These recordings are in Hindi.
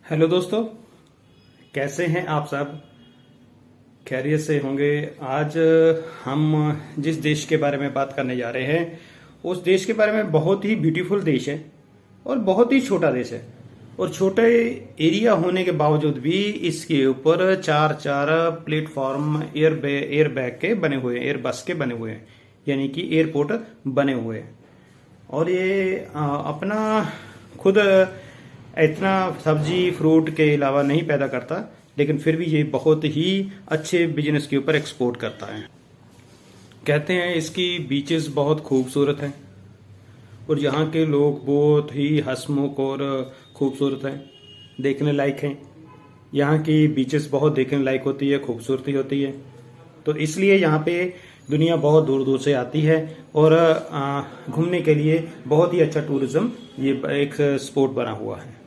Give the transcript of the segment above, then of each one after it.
हेलो दोस्तों, कैसे हैं आप सब? खैरियत से होंगे। आज हम जिस देश के बारे में बात करने जा रहे हैं उस देश के बारे में बहुत ही ब्यूटीफुल देश है और बहुत ही छोटा देश है। और छोटे एरिया होने के बावजूद भी इसके ऊपर चार चार प्लेटफॉर्म एयर बैग के बने हुए हैं, एयर बस के बने हुए हैं, यानी कि एयरपोर्ट बने हुए हैं। और ये अपना खुद इतना सब्जी फ्रूट के अलावा नहीं पैदा करता, लेकिन फिर भी ये बहुत ही अच्छे बिजनेस के ऊपर एक्सपोर्ट करता है। कहते हैं इसकी बीचेस बहुत खूबसूरत हैं और यहाँ के लोग बहुत ही हंसमुख और खूबसूरत हैं, देखने लायक हैं। यहाँ की बीचेस बहुत देखने लायक होती है, खूबसूरती होती है। तो इसलिए यहाँ पे दुनिया बहुत दूर दूर से आती है और घूमने के लिए बहुत ही अच्छा टूरिज्म ये एक स्पॉट बना हुआ है।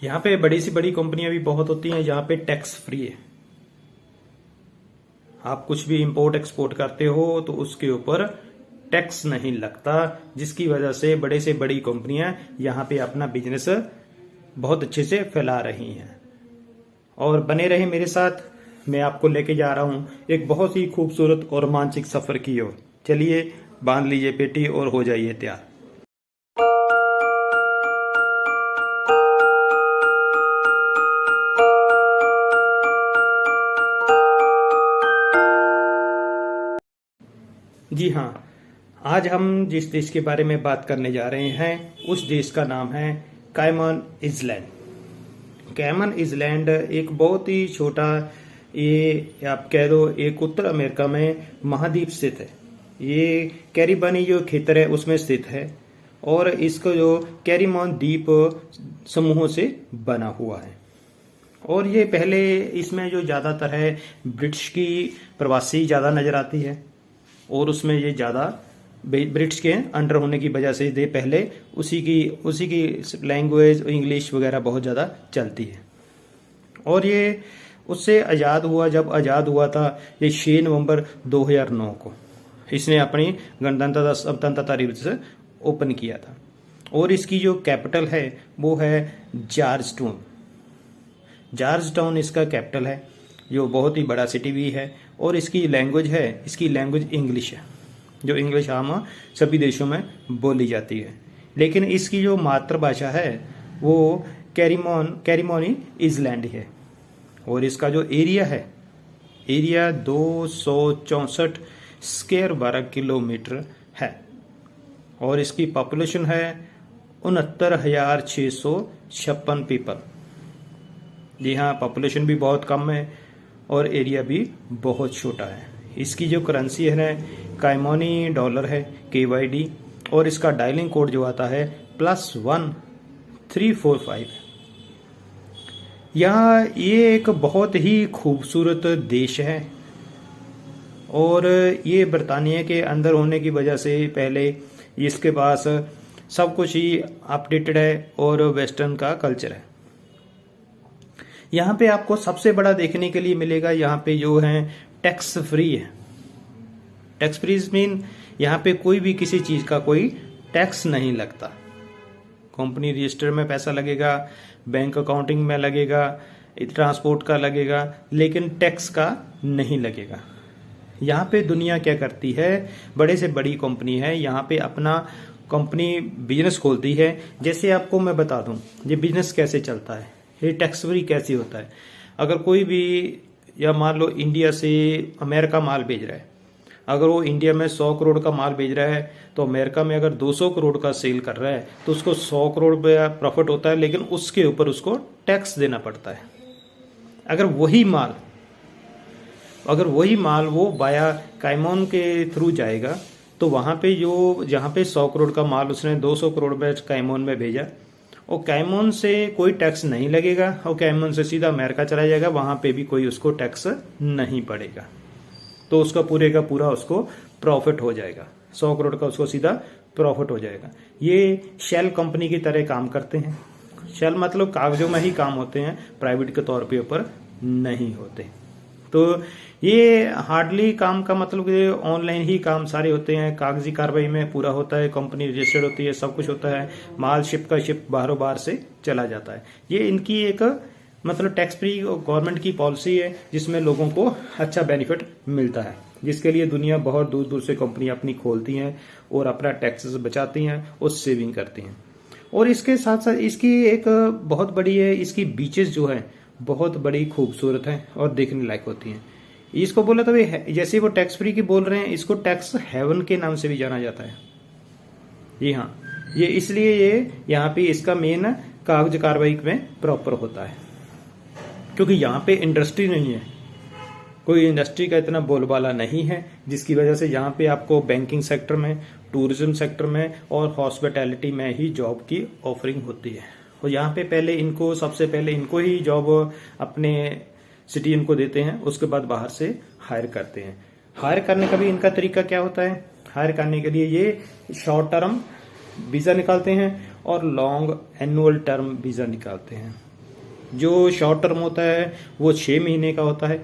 यहाँ पे बड़ी सी बड़ी कंपनियां भी बहुत होती हैं। यहाँ पे टैक्स फ्री है। आप कुछ भी इंपोर्ट एक्सपोर्ट करते हो तो उसके ऊपर टैक्स नहीं लगता, जिसकी वजह से बड़े से बड़ी कंपनियां यहाँ पे अपना बिजनेस बहुत अच्छे से फैला रही हैं। और बने रहे मेरे साथ, मैं आपको लेके जा रहा हूँ एक बहुत ही खूबसूरत और रोमांचक सफर की ओर। चलिए, बांध लीजिए पेटी और हो जाइए तैयार। जी हाँ, आज हम जिस देश के बारे में बात करने जा रहे हैं उस देश का नाम है कायमन आइलैंड। कायमन आइलैंड एक बहुत ही छोटा, ये आप कह दो एक उत्तर अमेरिका में महाद्वीप स्थित है। ये कैरिबियन जो क्षेत्र है उसमें स्थित है और इसको जो कैरिमान द्वीप समूहों से बना हुआ है। और ये पहले इसमें जो ज्यादातर है ब्रिटिश की प्रवासी ज्यादा नजर आती है और उसमें ये ज्यादा ब्रिटिश के अंडर होने की वजह से दे पहले उसी की लैंग्वेज इंग्लिश वगैरह बहुत ज्यादा चलती है। और ये उससे आजाद हुआ, जब आजाद हुआ था ये 6 नवंबर 2009 को इसने अपनी गणतंत्रता स्वतंत्रता दिवस ओपन किया था। और इसकी जो कैपिटल है वो है जॉर्ज टाउन इसका कैपिटल है, जो बहुत ही बड़ा सिटी भी है। और इसकी लैंग्वेज इंग्लिश है, जो इंग्लिश आम सभी देशों में बोली जाती है। लेकिन इसकी जो मातृभाषा है वो कैरिमोनी आइलैंड है। और इसका जो एरिया 264 स्क्वायर 12 किलोमीटर है। और इसकी पॉपुलेशन है 69,656 पीपल। जी हाँ, पॉपुलेशन भी बहुत कम है और एरिया भी बहुत छोटा है। इसकी जो करेंसी है कायमोनी डॉलर है, KYD। और इसका डायलिंग कोड जो आता है +1345। यहाँ ये एक बहुत ही खूबसूरत देश है और ये बरतानिया के अंदर होने की वजह से पहले इसके पास सब कुछ ही अपडेटेड है और वेस्टर्न का कल्चर है। यहाँ पे आपको सबसे बड़ा देखने के लिए मिलेगा, यहाँ पे जो है टैक्स फ्री है। टैक्स फ्री मीन यहाँ पे कोई भी किसी चीज का कोई टैक्स नहीं लगता। कंपनी रजिस्टर में पैसा लगेगा, बैंक अकाउंटिंग में लगेगा, ट्रांसपोर्ट का लगेगा, लेकिन टैक्स का नहीं लगेगा। यहाँ पे दुनिया क्या करती है, बड़े से बड़ी कंपनी है यहाँ पे अपना कंपनी बिजनेस खोलती है। जैसे आपको मैं बता दूं ये बिजनेस कैसे चलता है, ये टैक्स फ्री कैसे होता है। अगर कोई भी, या मान लो इंडिया से अमेरिका माल भेज रहा है, अगर वो इंडिया में 100 करोड़ का माल भेज रहा है तो अमेरिका में अगर 200 करोड़ का सेल कर रहा है तो उसको 100 करोड़ प्रॉफिट होता है, लेकिन उसके ऊपर उसको टैक्स देना पड़ता है। अगर वही माल वो बाया कायमोन के थ्रू जाएगा तो वहां पे जहां पे 100 करोड़ का माल उसने 200 करोड़ में कायमोन में भेजा और कायमोन से कोई टैक्स नहीं लगेगा और कायमोन से सीधा अमेरिका चला जाएगा, वहां पे भी कोई उसको टैक्स नहीं पड़ेगा। तो उसका पूरे का पूरा उसको प्रॉफिट हो जाएगा, 100 करोड़ का उसको सीधा प्रॉफिट हो जाएगा। ये शेल कंपनी की तरह काम करते हैं। शेल मतलब कागजों में ही काम होते हैं, प्राइवेट के तौर पे ऊपर नहीं होते। तो ये हार्डली काम का मतलब ये ऑनलाइन ही काम सारे होते हैं, कागजी कार्रवाई में पूरा होता है, कंपनी रजिस्टर्ड होती है, सब कुछ होता है, माल शिप का शिप बाहरों बाहर से चला जाता है। ये इनकी एक मतलब टैक्स फ्री गवर्नमेंट की पॉलिसी है जिसमें लोगों को अच्छा बेनिफिट मिलता है, जिसके लिए दुनिया बहुत दूर दूर से कंपनी अपनी खोलती हैं और अपना टैक्सेस बचाती हैं और सेविंग करती हैं। और इसके साथ साथ इसकी एक बहुत बड़ी है, इसकी बीचेस जो है बहुत बड़ी खूबसूरत है और देखने लायक होती हैं। इसको बोला तो जैसे वो टैक्स फ्री की बोल रहे हैं, इसको टैक्स हेवन के नाम से भी जाना जाता है। जी हाँ, ये इसलिए ये यहाँ पे इसका मेन कागज कार्रवाई में प्रॉपर होता है, क्योंकि यहाँ पे इंडस्ट्री नहीं है, कोई इंडस्ट्री का इतना बोलबाला नहीं है, जिसकी वजह से यहाँ पे आपको बैंकिंग सेक्टर में, टूरिज्म सेक्टर में और हॉस्पिटैलिटी में ही जॉब की ऑफरिंग होती है। और यहाँ पे सबसे पहले इनको ही जॉब अपने सिटीजन को देते हैं, उसके बाद बाहर से हायर करते हैं। हायर करने का भी इनका तरीका क्या होता है, हायर करने के लिए ये शॉर्ट टर्म वीजा निकालते हैं और लॉन्ग एनुअल टर्म वीजा निकालते हैं। जो शॉर्ट टर्म होता है वो 6 महीने का होता है,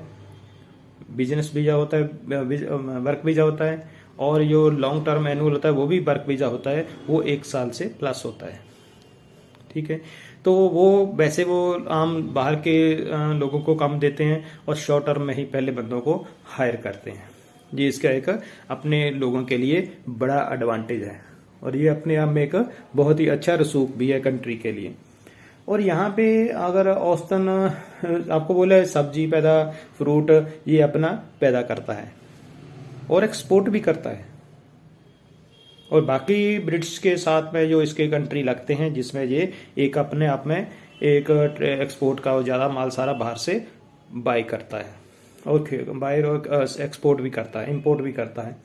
बिजनेस वीजा होता है, वर्क वीजा होता है, और जो लॉन्ग टर्म एनुअल होता है वो भी वर्क वीजा होता है, वो 1 साल से प्लस होता है। ठीक है, तो वो वैसे वो आम बाहर के लोगों को कम देते हैं और शॉर्ट टर्म में ही पहले बंदों को हायर करते हैं। ये इसका एक अपने लोगों के लिए बड़ा एडवांटेज है और ये अपने आप में एक बहुत ही अच्छा रसूख भी है कंट्री के लिए। और यहाँ पे अगर औसतन आपको बोले सब्जी पैदा, फ्रूट ये अपना पैदा करता है और एक्सपोर्ट भी करता है। और बाकी ब्रिटिश के साथ में जो इसके कंट्री लगते हैं, जिसमें ये एक अपने आप में एक एक्सपोर्ट का ज्यादा माल सारा बाहर से बाय करता है और बायर और एक्सपोर्ट भी करता है, इंपोर्ट भी करता है।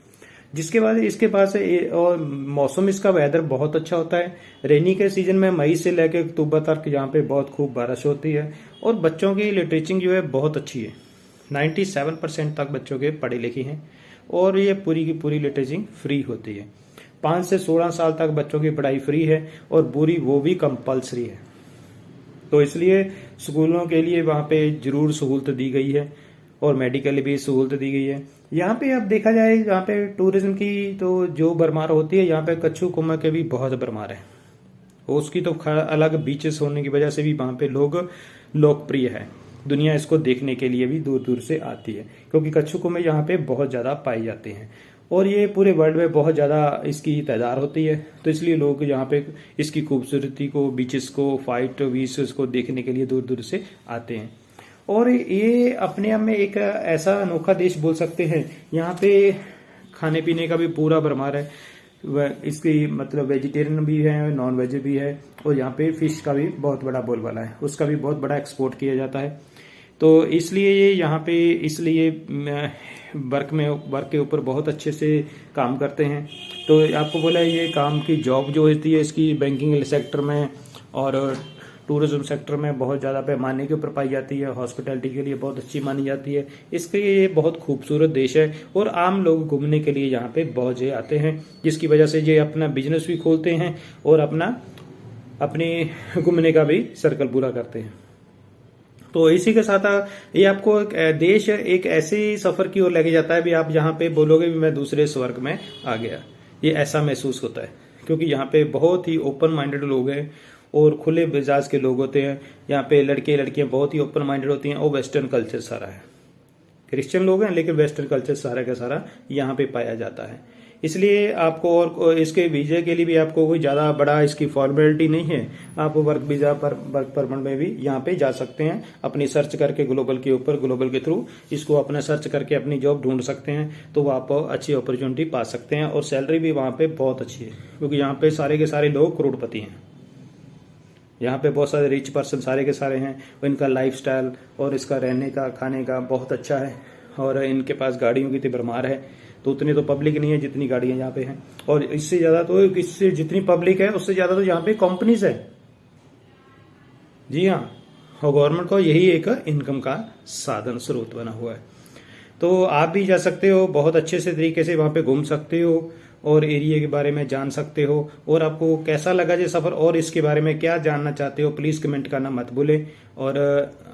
जिसके बाद इसके पास और मौसम, इसका वेदर बहुत अच्छा होता है। रेनी के सीजन में मई से लेकर अक्टूबर तक यहाँ पे बहुत खूब बारिश होती है और बच्चों की लिटरेचर जो है बहुत अच्छी है। 97% तक बच्चों के पढ़े लिखे हैं और ये पूरी की पूरी लिटरेचर फ्री होती है। 5 से 16 साल तक बच्चों की पढ़ाई फ्री है और पूरी वो भी कंपल्सरी है। तो इसलिए स्कूलों के लिए वहां पे जरूर सहूलत दी गई है और मेडिकल भी सहूलत दी गई है। यहाँ पे अब देखा जाए, यहाँ पे टूरिज्म की तो जो भरमार होती है, यहाँ पे कच्छू कुमार के भी बहुत भरमार है। उसकी तो अलग बीचेस होने की वजह से भी वहां पे लोग लोकप्रिय है। दुनिया इसको देखने के लिए भी दूर दूर से आती है, क्योंकि कच्छू कुमार यहाँ पे बहुत ज्यादा पाए जाते हैं और ये पूरे वर्ल्ड में बहुत ज्यादा इसकी तादाद होती है। तो इसलिए लोग यहाँ पे इसकी खूबसूरती को, बीचेस को, फाइट बीचेस को देखने के लिए दूर दूर से आते हैं। और ये अपने आप में एक ऐसा अनोखा देश बोल सकते हैं। यहाँ पे खाने पीने का भी पूरा भरमार है, इसकी मतलब वेजिटेरियन भी है, नॉन वेज भी है, और यहाँ पे फिश का भी बहुत बड़ा बोलबाला है, उसका भी बहुत बड़ा एक्सपोर्ट किया जाता है। तो इसलिए ये यहाँ पे वर्क के ऊपर बहुत अच्छे से काम करते हैं। तो आपको बोला ये काम की जॉब जो होती है इसकी बैंकिंग सेक्टर में और टूरिज्म सेक्टर में बहुत ज़्यादा पैमाने के ऊपर पाई जाती है, हॉस्पिटैलिटी के लिए बहुत अच्छी मानी जाती है। इसके ये बहुत खूबसूरत देश है और आम लोग घूमने के लिए यहाँ पे बहुत जे आते हैं, जिसकी वजह से ये अपना बिजनेस भी खोलते हैं और अपने घूमने का भी सर्कल पूरा करते हैं। तो इसी के साथ ये आपको देश एक ऐसे सफर की ओर लेके जाता है भी आप यहाँ पे बोलोगे भी मैं दूसरे स्वर्ग में आ गया, ये ऐसा महसूस होता है। क्योंकि यहाँ पे बहुत ही ओपन माइंडेड लोग हैं और खुले मिजाज के लोग होते हैं। यहाँ पे लड़के लड़कियां बहुत ही ओपन माइंडेड होती हैं और वेस्टर्न कल्चर सारा है। क्रिश्चियन लोग हैं लेकिन वेस्टर्न कल्चर सारा का सारा यहाँ पे पाया जाता है। इसलिए आपको और इसके वीजे के लिए भी आपको कोई ज्यादा बड़ा इसकी फॉर्मेलिटी नहीं है। आप वर्क वीजा पर वर्क परमिट में भी यहाँ पे जा सकते हैं, अपनी सर्च करके ग्लोबल के ऊपर, ग्लोबल के थ्रू इसको अपना सर्च करके अपनी जॉब ढूंढ सकते हैं। तो वो आप अच्छी अपॉर्चुनिटी पा सकते हैं और सैलरी भी वहां पे बहुत अच्छी है, क्योंकि यहाँ पे सारे के सारे लोग करोड़पति हैं। यहाँ पे बहुत सारे रिच पर्सन सारे के सारे हैं, इनका लाइफस्टाइल और इसका रहने का, खाने का बहुत अच्छा है और इनके पास गाड़ियों की तो भरमार है। तो उतनी तो पब्लिक नहीं है जितनी गाड़ियां यहाँ पे हैं, और इससे ज्यादा तो इससे जितनी पब्लिक है उससे ज्यादा तो यहाँ पे कंपनीज है। जी हाँ, और गवर्नमेंट को यही एक इनकम का साधन स्रोत बना हुआ है। तो आप भी जा सकते हो, बहुत अच्छे से तरीके से वहां पे घूम सकते हो और एरिया के बारे में जान सकते हो। और आपको कैसा लगा ये सफर और इसके बारे में क्या जानना चाहते हो, प्लीज कमेंट करना मत भूले। और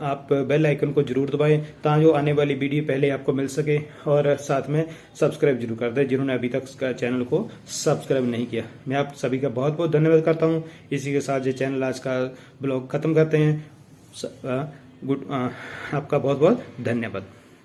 आप बेल आइकन को जरूर दबाएं ताकि आने वाली वीडियो पहले आपको मिल सके। और साथ में सब्सक्राइब जरूर कर दें जिन्होंने अभी तक चैनल को सब्सक्राइब नहीं किया। मैं आप सभी का बहुत बहुत धन्यवाद करता हूँ। इसी के साथ ये चैनल आज का ब्लॉग खत्म करते हैं। आपका बहुत बहुत धन्यवाद।